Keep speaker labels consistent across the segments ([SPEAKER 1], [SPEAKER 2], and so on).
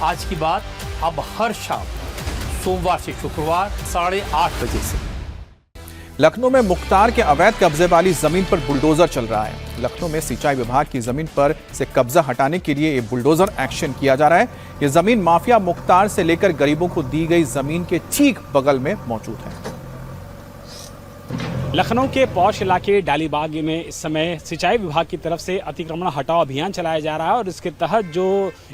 [SPEAKER 1] आज की बात अब हर शाम सोमवार से शुक्रवार 8:30 बजे से।
[SPEAKER 2] लखनऊ में मुख्तार के अवैध कब्जे वाली जमीन पर बुलडोजर चल रहा है। लखनऊ में सिंचाई विभाग की जमीन पर से कब्जा हटाने के लिए ये बुलडोजर एक्शन किया जा रहा है। ये जमीन माफिया मुख्तार से लेकर गरीबों को दी गई जमीन के ठीक बगल में मौजूद है।
[SPEAKER 3] लखनऊ के पौष इलाके डालीबाग में इस समय सिंचाई विभाग की तरफ से अतिक्रमण हटाओ अभियान चलाया जा रहा है और इसके तहत जो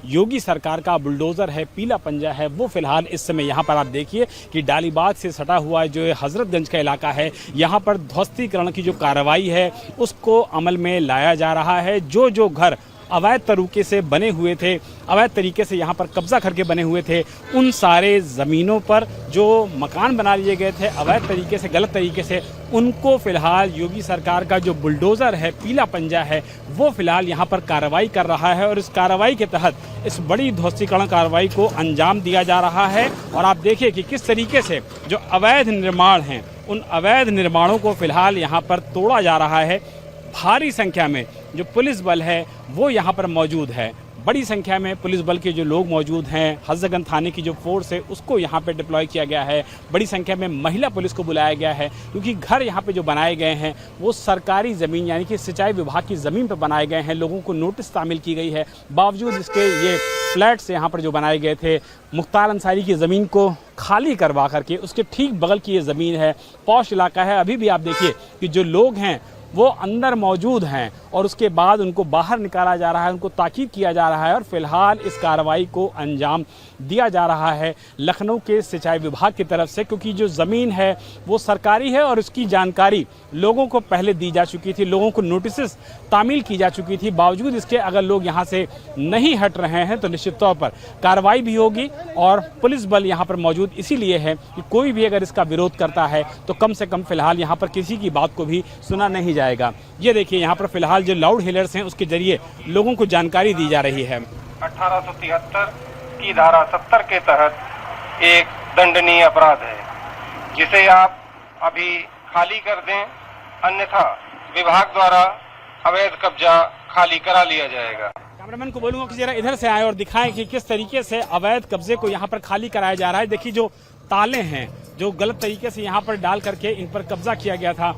[SPEAKER 3] योगी सरकार का बुलडोजर है, पीला पंजा है, वो फिलहाल इस समय यहाँ पर आप देखिए कि डालीबाग से सटा हुआ है जो हजरतगंज का इलाका है, यहाँ पर ध्वस्तीकरण की जो कार्रवाई है उसको अमल में लाया जा रहा है। जो घर अवैध तरीके से बने हुए थे, अवैध तरीके से यहाँ पर कब्जा करके बने हुए थे, उन सारे ज़मीनों पर जो मकान बना लिए गए थे अवैध तरीके से, गलत तरीके से, उनको फिलहाल योगी सरकार का जो बुलडोज़र है, पीला पंजा है, वो फिलहाल यहाँ पर कार्रवाई कर रहा है और इस कार्रवाई के तहत इस बड़ी ध्वस्तीकरण कार्रवाई को अंजाम दिया जा रहा है। और आप देखिए कि किस तरीके से जो अवैध निर्माण हैं, उन अवैध निर्माणों को फिलहाल यहाँ पर तोड़ा जा रहा है। भारी संख्या में जो पुलिस बल है वो यहाँ पर मौजूद है, बड़ी संख्या में पुलिस बल के जो लोग मौजूद हैं, हजरतगंज थाने की जो फोर्स है उसको यहाँ पे डिप्लॉय किया गया है। बड़ी संख्या में महिला पुलिस को बुलाया गया है क्योंकि घर यहाँ पे जो बनाए गए हैं वो सरकारी ज़मीन यानी कि सिंचाई विभाग की ज़मीन पर बनाए गए हैं। लोगों को नोटिस तामील की गई है, बावजूद इसके ये फ्लैट्स यहाँ पर जो बनाए गए थे, मुख्तार अंसारी की ज़मीन को खाली करवा करके उसके ठीक बगल की ये ज़मीन है, पौष इलाका है। अभी भी आप देखिए कि जो लोग हैं वो अंदर मौजूद हैं और उसके बाद उनको बाहर निकाला जा रहा है, उनको ताकीद किया जा रहा है और फिलहाल इस कार्रवाई को अंजाम दिया जा रहा है लखनऊ के सिंचाई विभाग की तरफ से, क्योंकि जो ज़मीन है वो सरकारी है और उसकी जानकारी लोगों को पहले दी जा चुकी थी, लोगों को नोटिस तामील की जा चुकी थी। बावजूद इसके अगर लोग यहाँ से नहीं हट रहे हैं तो निश्चित तौर पर कार्रवाई भी होगी और पुलिस बल यहाँ पर मौजूद इसीलिए है कि कोई भी अगर इसका विरोध करता है तो कम से कम फिलहाल यहाँ पर किसी की बात को भी सुना नहीं जाएगा। ये देखिए यहाँ पर फिलहाल जो लाउड हेलर्स हैं उसके जरिए लोगों को जानकारी दी जा रही है।
[SPEAKER 4] 1873 की धारा 70 के तहत एक दंडनीय अपराध है जिसे आप अभी खाली कर दें, अन्यथा विभाग द्वारा अवैध कब्जा खाली करा लिया जाएगा।
[SPEAKER 3] कैमरामैन को बोलूंगा कि जरा इधर से आए और दिखाएं कि किस तरीके से अवैध कब्जे को यहाँ पर खाली कराया जा रहा है। देखिए जो ताले हैं जो गलत तरीके से यहाँ पर डाल करके इन पर कब्जा किया गया था,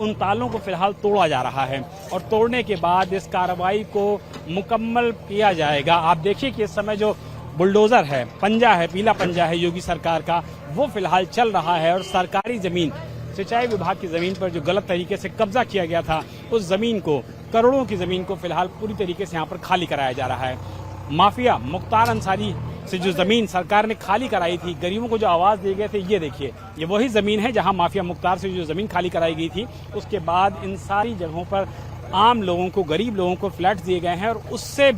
[SPEAKER 3] उन तालों को फिलहाल तोड़ा जा रहा है और तोड़ने के बाद इस कार्रवाई को मुकम्मल किया जाएगा। आप देखिए कि इस समय जो बुलडोजर है, पंजा है, पीला पंजा है योगी सरकार का, वो फिलहाल चल रहा है और सरकारी जमीन, सिंचाई विभाग की जमीन पर जो गलत तरीके से कब्जा किया गया था उस जमीन को, करोड़ों की जमीन को फिलहाल पूरी तरीके से यहाँ पर खाली कराया जा रहा है। माफिया मुख्तार अंसारी से जो ज़मीन सरकार ने खाली कराई थी, गरीबों को जो आवाज़ दिए गए थे, ये देखिए ये वही ज़मीन है जहां माफिया मुख्तार से जो ज़मीन खाली कराई गई थी। उसके बाद इन सारी जगहों पर आम लोगों को, गरीब लोगों को फ्लैट्स दिए गए हैं और उससे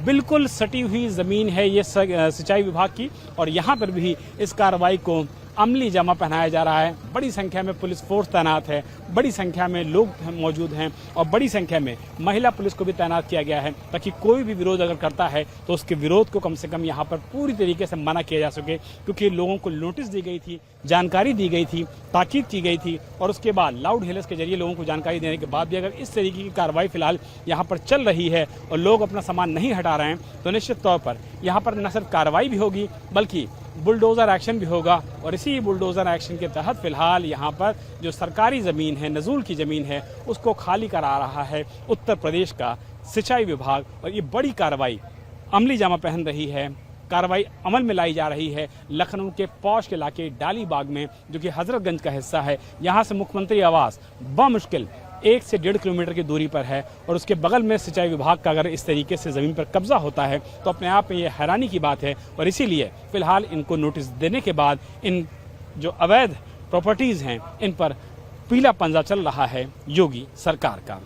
[SPEAKER 3] बिल्कुल सटी हुई ज़मीन है ये सिंचाई विभाग की और यहाँ पर भी इस कार्रवाई को अमली जामा पहनाया जा रहा है। बड़ी संख्या में पुलिस फोर्स तैनात है, बड़ी संख्या में लोग मौजूद हैं और बड़ी संख्या में महिला पुलिस को भी तैनात किया गया है ताकि कोई भी विरोध अगर करता है तो उसके विरोध को कम से कम यहाँ पर पूरी तरीके से मना किया जा सके, क्योंकि लोगों को नोटिस दी गई थी, जानकारी दी गई थी, ताकीद की गई थी और उसके बाद लाउड हेलर्स के जरिए लोगों को जानकारी देने के बाद भी अगर इस तरीके की कार्रवाई फिलहाल यहाँ पर चल रही है और लोग अपना सामान नहीं हटा रहे हैं तो निश्चित तौर पर यहाँ पर न सिर्फ कार्रवाई भी होगी बल्कि बुलडोज़र एक्शन भी होगा। और इसी बुलडोज़र एक्शन के तहत फिलहाल यहाँ पर जो सरकारी ज़मीन है, नज़ूल की ज़मीन है, उसको खाली करा रहा है उत्तर प्रदेश का सिंचाई विभाग और ये बड़ी कार्रवाई अमली जामा पहन रही है, कार्रवाई अमल में लाई जा रही है लखनऊ के पौष इलाके डालीबाग में, जो कि हजरतगंज का हिस्सा है। यहाँ से मुख्यमंत्री आवास बमुश्किल 1 से 1.5 किलोमीटर की दूरी पर है और उसके बगल में सिंचाई विभाग का अगर इस तरीके से ज़मीन पर कब्जा होता है तो अपने आप में ये हैरानी की बात है और इसीलिए फिलहाल इनको नोटिस देने के बाद इन जो अवैध प्रॉपर्टीज़ हैं इन पर पीला पंजा चल रहा है योगी सरकार का।